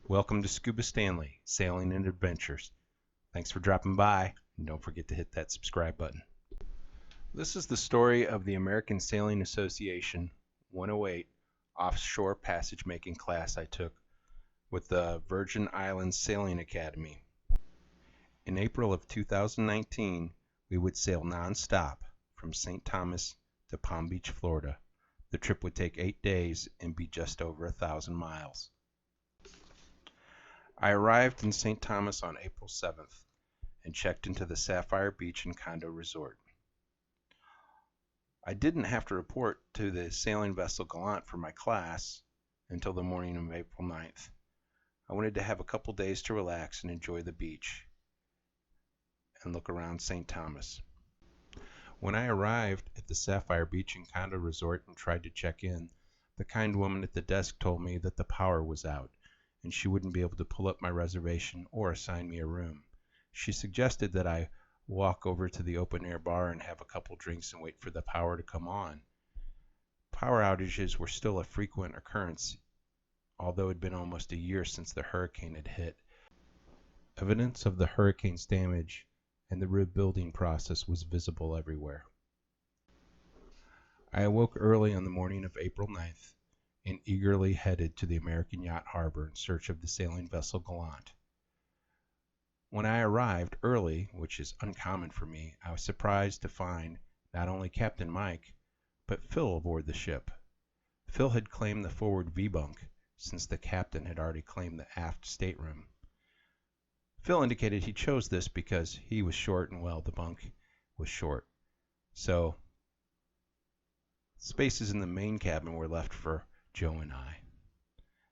Welcome to Scuba Stanley, Sailing and Adventures. Thanks for dropping by, and don't forget to hit that subscribe button. This is the story of the American Sailing Association 108 Offshore Passage Making class I took with the Virgin Islands Sailing Academy. In April of 2019, we would sail non-stop from St. Thomas to Palm Beach, Florida. The trip would take 8 days and be just over 1,000 miles. I arrived in St. Thomas on April 7th and checked into the Sapphire Beach and Condo Resort. I didn't have to report to the sailing vessel Gallivant for my class until the morning of April 9th. I wanted to have a couple days to relax and enjoy the beach and look around St. Thomas. When I arrived at the Sapphire Beach and Condo Resort and tried to check in, the kind woman at the desk told me that the power was out and she wouldn't be able to pull up my reservation or assign me a room. She suggested that I walk over to the open-air bar and have a couple drinks and wait for the power to come on. Power outages were still a frequent occurrence, although it had been almost a year since the hurricane had hit. Evidence of the hurricane's damage and the rebuilding process was visible everywhere. I awoke early on the morning of April 9th and eagerly headed to the American Yacht Harbor in search of the sailing vessel Gallivant. When I arrived early, which is uncommon for me, I was surprised to find not only Captain Mike, but Phil aboard the ship. Phil had claimed the forward V-bunk, since the captain had already claimed the aft stateroom. Phil indicated he chose this because he was short and, well, the bunk was short. So, spaces in the main cabin were left for Joe and I.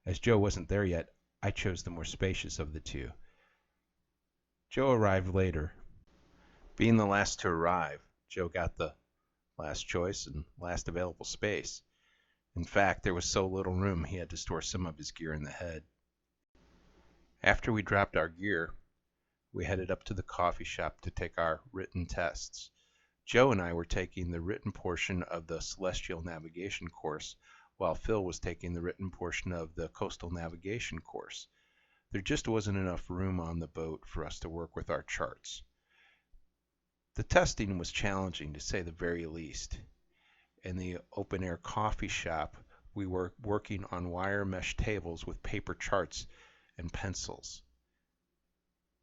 As Joe wasn't there yet, I chose the more spacious of the two. Joe arrived later. Being the last to arrive, Joe got the last choice and last available space. In fact, there was so little room he had to store some of his gear in the head. After we dropped our gear, we headed up to the coffee shop to take our written tests. Joe and I were taking the written portion of the Celestial Navigation course, while Phil was taking the written portion of the Coastal Navigation course. There just wasn't enough room on the boat for us to work with our charts. The testing was challenging, to say the very least. In the open-air coffee shop, we were working on wire mesh tables with paper charts and pencils.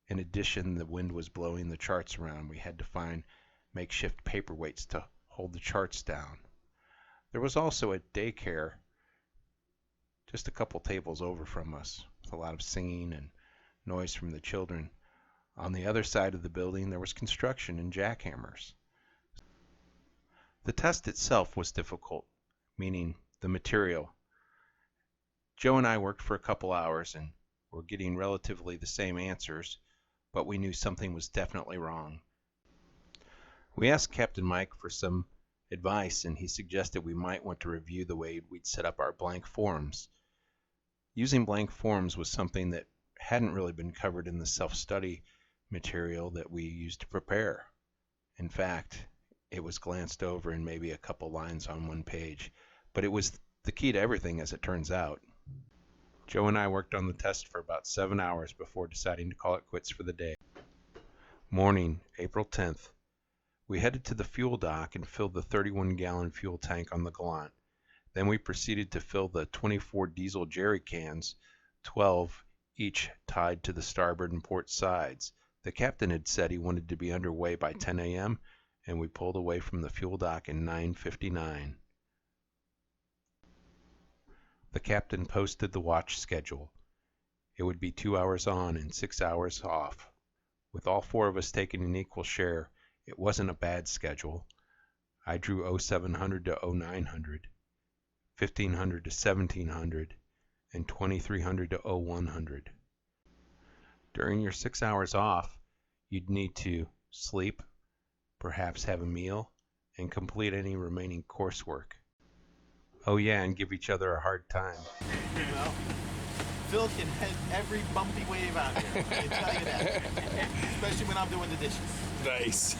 In addition, the wind was blowing the charts around. We had to find makeshift paperweights to hold the charts down. There was also a daycare just a couple tables over from us, with a lot of singing and noise from the children. On the other side of the building, there was construction and jackhammers. The test itself was difficult, meaning the material. Joe and I worked for a couple hours and were getting relatively the same answers, but we knew something was definitely wrong. We asked Captain Mike for some advice, and he suggested we might want to review the way we'd set up our blank forms. Using blank forms was something that hadn't really been covered in the self-study material that we used to prepare. In fact, it was glanced over in maybe a couple lines on one page, but it was the key to everything, as it turns out. Joe and I worked on the test for about 7 hours before deciding to call it quits for the day. Morning, April 10th. We headed to the fuel dock and filled the 31-gallon fuel tank on the Gallivant. Then we proceeded to fill the 24 diesel jerry cans, 12 each tied to the starboard and port sides. The captain had said he wanted to be underway by 10 a.m., and we pulled away from the fuel dock at 9:59. The captain posted the watch schedule. It would be 2 hours on and 6 hours off. With all four of us taking an equal share, it wasn't a bad schedule. I drew 0700 to 0900, 1500 to 1700, and 2300 to 0100. During your 6 hours off, you'd need to sleep, perhaps have a meal, and complete any remaining coursework. Oh yeah, and give each other a hard time. Well, Phil can head every bumpy wave out here, I can tell you that. Especially when I'm doing the dishes. Nice.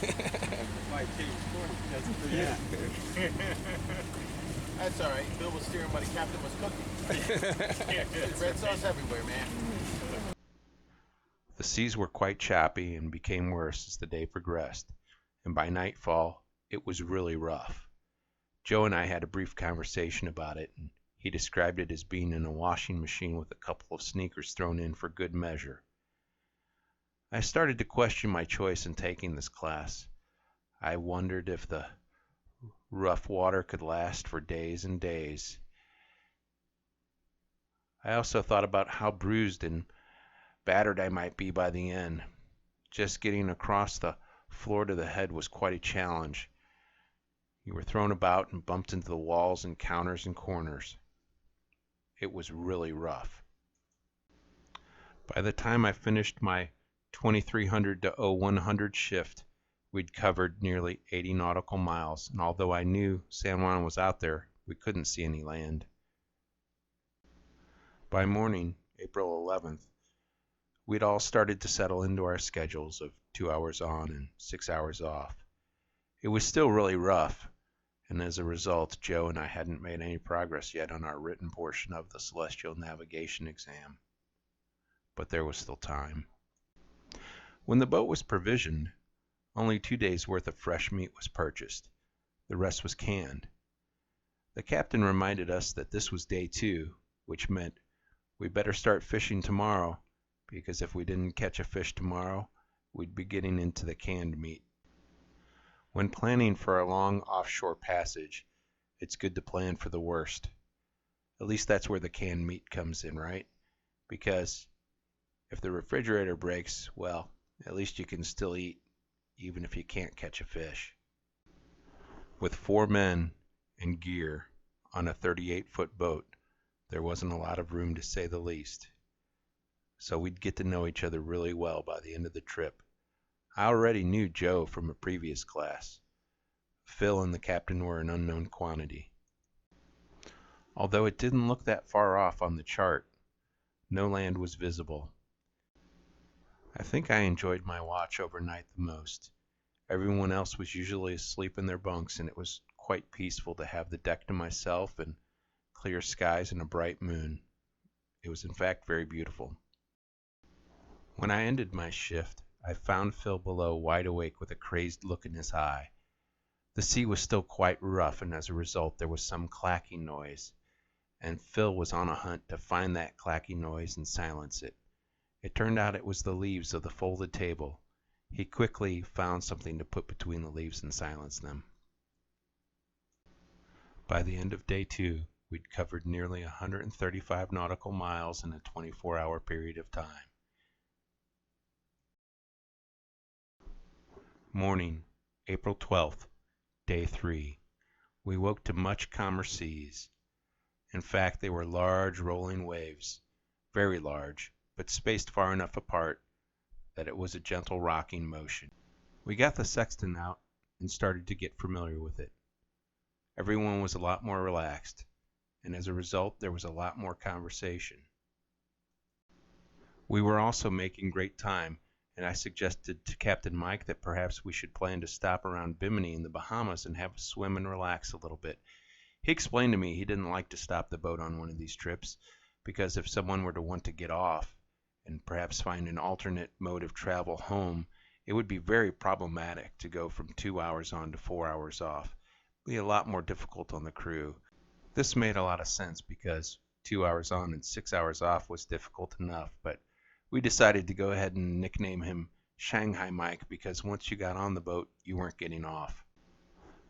My team. That's for you. That's all right. Bill was steering while the captain was cooking. There's red sauce everywhere, man. The seas were quite choppy and became worse as the day progressed, and by nightfall it was really rough. Joe and I had a brief conversation about it, and he described it as being in a washing machine with a couple of sneakers thrown in for good measure. I started to question my choice in taking this class. I wondered if the rough water could last for days and days. I also thought about how bruised and battered I might be by the end. Just getting across the floor to the head was quite a challenge. You were thrown about and bumped into the walls and counters and corners. It was really rough. By the time I finished my 2300 to 0100 shift, we'd covered nearly 80 nautical miles, and although I knew San Juan was out there, we couldn't see any land. By morning, April 11th, we'd all started to settle into our schedules of 2 hours on and 6 hours off. It was still really rough, and as a result, Joe and I hadn't made any progress yet on our written portion of the Celestial Navigation exam. But there was still time. When the boat was provisioned, only 2 days' worth of fresh meat was purchased. The rest was canned. The captain reminded us that this was day 2, which meant we better start fishing tomorrow, because if we didn't catch a fish tomorrow, we'd be getting into the canned meat. When planning for a long offshore passage, it's good to plan for the worst. At least that's where the canned meat comes in, right? Because if the refrigerator breaks, well, at least you can still eat, even if you can't catch a fish. With 4 men and gear on a 38-foot boat, there wasn't a lot of room to say the least. So we'd get to know each other really well by the end of the trip. I already knew Joe from a previous class. Phil and the captain were an unknown quantity. Although it didn't look that far off on the chart, no land was visible. I think I enjoyed my watch overnight the most. Everyone else was usually asleep in their bunks, and it was quite peaceful to have the deck to myself and clear skies and a bright moon. It was in fact very beautiful. When I ended my shift, I found Phil below wide awake with a crazed look in his eye. The sea was still quite rough, and as a result there was some clacking noise, and Phil was on a hunt to find that clacking noise and silence it. It turned out it was the leaves of the folded table. He quickly found something to put between the leaves and silence them. By the end of day 2, we'd covered nearly 135 nautical miles in a 24-hour period of time. Morning, April 12th, day 3. We woke to much calmer seas. In fact, they were large rolling waves, very large, but spaced far enough apart that it was a gentle rocking motion. We got the sextant out and started to get familiar with it. Everyone was a lot more relaxed, and as a result, there was a lot more conversation. We were also making great time, and I suggested to Captain Mike that perhaps we should plan to stop around Bimini in the Bahamas and have a swim and relax a little bit. He explained to me he didn't like to stop the boat on one of these trips, because if someone were to want to get off and perhaps find an alternate mode of travel home, it would be very problematic to go from 2 hours on to 4 hours off. It would be a lot more difficult on the crew. This made a lot of sense because 2 hours on and 6 hours off was difficult enough, but we decided to go ahead and nickname him Shanghai Mike because once you got on the boat, you weren't getting off.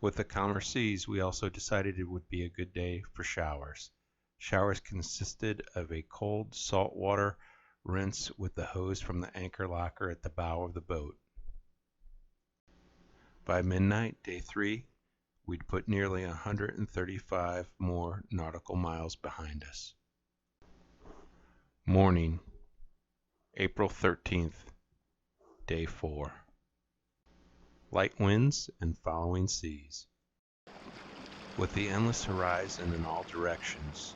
With the calmer seas, we also decided it would be a good day for showers. Showers consisted of a cold saltwater rinse with the hose from the anchor locker at the bow of the boat. By midnight, day 3, we'd put nearly 135 more nautical miles behind us. Morning, April 13th, day 4. Light winds and following seas. With the endless horizon in all directions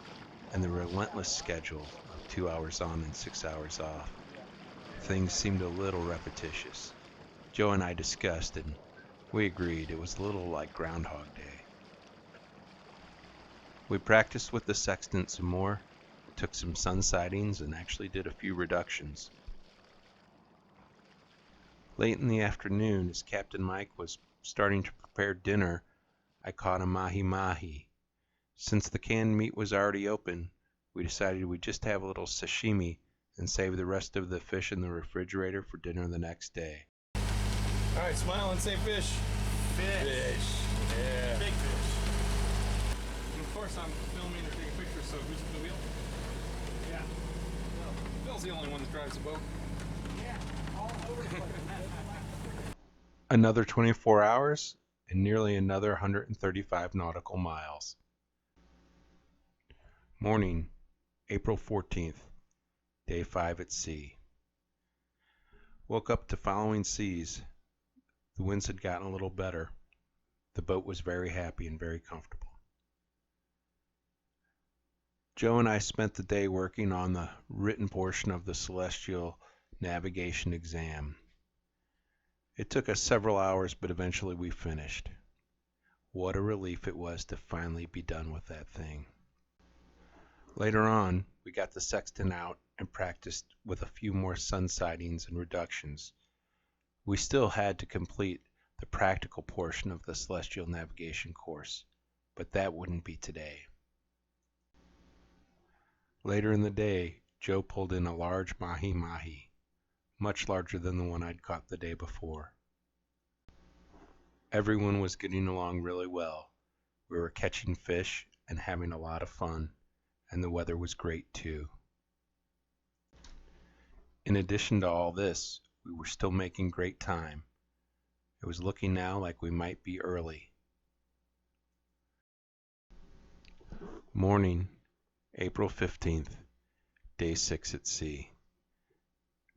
and the relentless schedule of 2 hours on and 6 hours off, things seemed a little repetitious. Joe and I discussed, and we agreed it was a little like Groundhog Day. We practiced with the sextant some more, took some sun sightings, and actually did a few reductions. Late in the afternoon, as Captain Mike was starting to prepare dinner, I caught a mahi-mahi. Since the canned meat was already open, we decided we'd just have a little sashimi and save the rest of the fish in the refrigerator for dinner the next day. All right, smile and say fish. Fish. Fish. Yeah. Big fish. And of course, I'm filming or taking pictures, so who's at the wheel? Yeah. Phil's the only one that drives the boat. Yeah. All over the place. Another 24 hours and nearly another 135 nautical miles. Morning, April 14th, day 5 at sea. Woke up to following seas. The winds had gotten a little better. The boat was very happy and very comfortable. Joe and I spent the day working on the written portion of the Celestial Navigation exam. It took us several hours, but eventually we finished. What a relief it was to finally be done with that thing. Later on, we got the sextant out and practiced with a few more sun sightings and reductions. We still had to complete the practical portion of the Celestial Navigation course, but that wouldn't be today. Later in the day, Joe pulled in a large mahi-mahi, much larger than the one I'd caught the day before. Everyone was getting along really well. We were catching fish and having a lot of fun, and the weather was great too. In addition to all this, we were still making great time. It was looking now like we might be early. Morning, April 15th, day 6 at sea.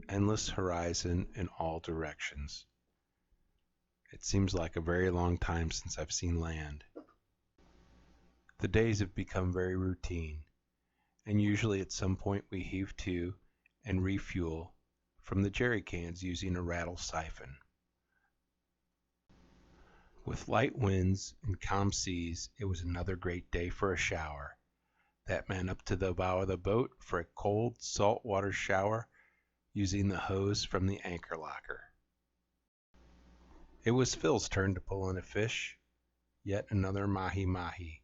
Endless horizon in all directions. It seems like a very long time since I've seen land. The days have become very routine, and usually at some point we heave to and refuel from the jerry cans using a rattle siphon. With light winds and calm seas, it was another great day for a shower. That meant up to the bow of the boat for a cold, saltwater shower using the hose from the anchor locker. It was Phil's turn to pull in a fish, yet another mahi-mahi.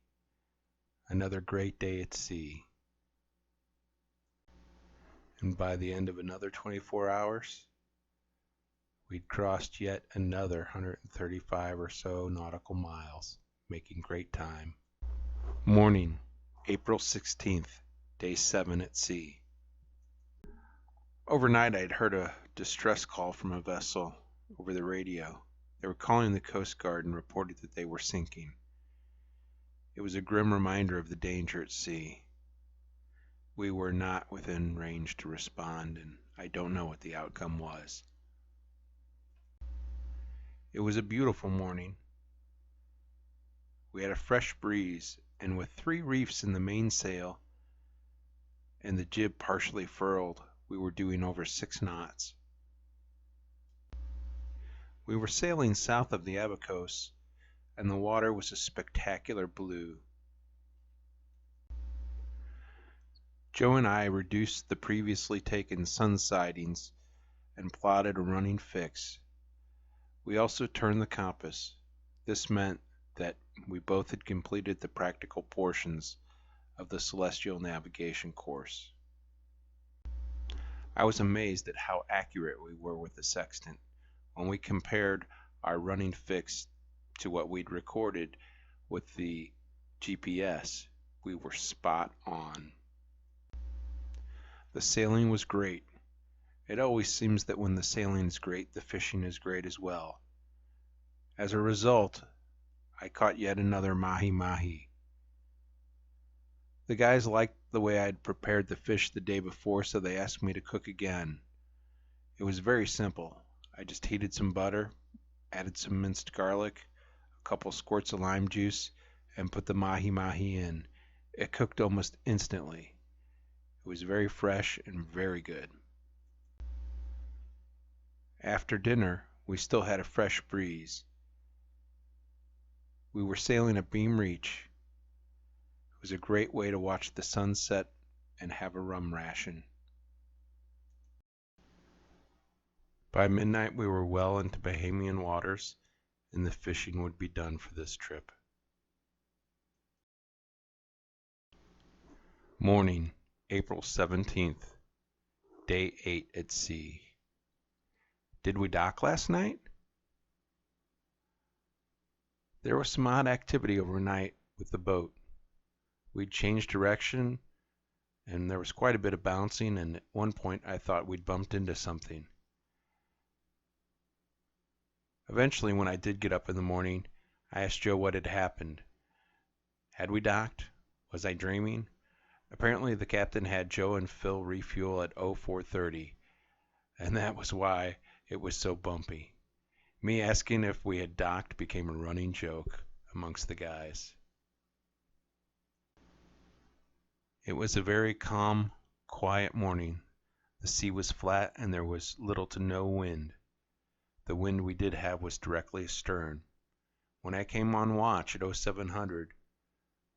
Another great day at sea. And by the end of another 24 hours, we'd crossed yet another 135 or so nautical miles, making great time. Morning, April 16th, day 7 at sea. Overnight I'd heard a distress call from a vessel over the radio. They were calling the Coast Guard and reported that they were sinking. It was a grim reminder of the danger at sea. We were not within range to respond, and I don't know what the outcome was. It was a beautiful morning. We had a fresh breeze, and with 3 reefs in the mainsail and the jib partially furled, we were doing over 6 knots. We were sailing south of the Abacos, and the water was a spectacular blue. Joe and I reduced the previously taken sun sightings and plotted a running fix. We also turned the compass. This meant that we both had completed the practical portions of the Celestial Navigation course. I was amazed at how accurate we were with the sextant. When we compared our running fix to what we'd recorded with the GPS, we were spot on. The sailing was great. It always seems that when the sailing is great, the fishing is great as well. As a result, I caught yet another mahi-mahi. The guys liked the way I'd prepared the fish the day before, so they asked me to cook again. It was very simple. I just heated some butter, added some minced garlic, a couple squirts of lime juice, and put the mahi-mahi in. It cooked almost instantly. It was very fresh and very good. After dinner, we still had a fresh breeze. We were sailing a beam reach. It was a great way to watch the sunset and have a rum ration. By midnight we were well into Bahamian waters, and the fishing would be done for this trip. Morning, April 17th, day 8 at sea. Did we dock last night? There was some odd activity overnight with the boat. We'd changed direction, and there was quite a bit of bouncing, and at one point I thought we'd bumped into something. Eventually, when I did get up in the morning, I asked Joe what had happened. Had we docked? Was I dreaming? Apparently the captain had Joe and Phil refuel at 0430, and that was why it was so bumpy. Me asking if we had docked became a running joke amongst the guys. It was a very calm, quiet morning. The sea was flat and there was little to no wind. The wind we did have was directly astern. When I came on watch at 0700,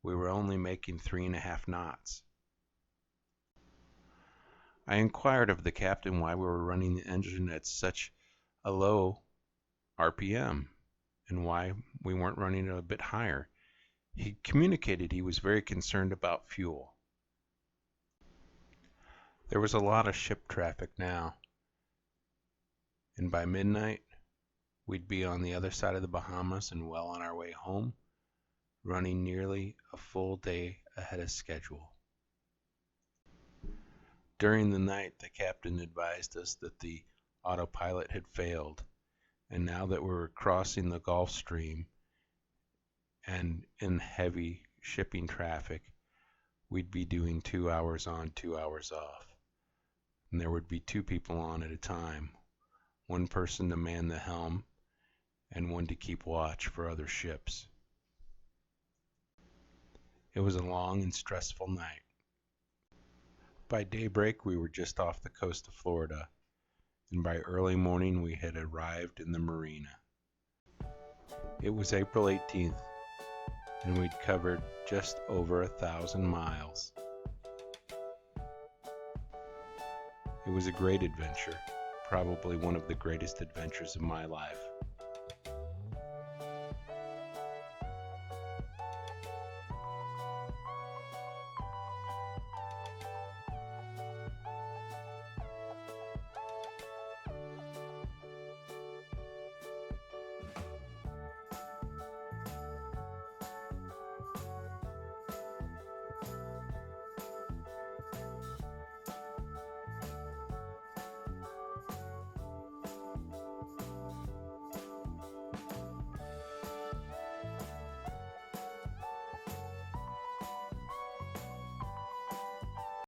we were only making 3.5 knots. I inquired of the captain why we were running the engine at such a low RPM and why we weren't running it a bit higher. He communicated he was very concerned about fuel. There was a lot of ship traffic now, and by midnight we'd be on the other side of the Bahamas and well on our way home, running nearly a full day ahead of schedule. During the night, the captain advised us that the autopilot had failed, and now that we were crossing the Gulf Stream and in heavy shipping traffic, we'd be doing 2 hours on, 2 hours off. And there would be 2 people on at a time, one person to man the helm and one to keep watch for other ships. It was a long and stressful night. By daybreak, we were just off the coast of Florida, and by early morning we had arrived in the marina. It was April 18th, and we'd covered just over 1,000 miles. It was a great adventure, probably one of the greatest adventures of my life.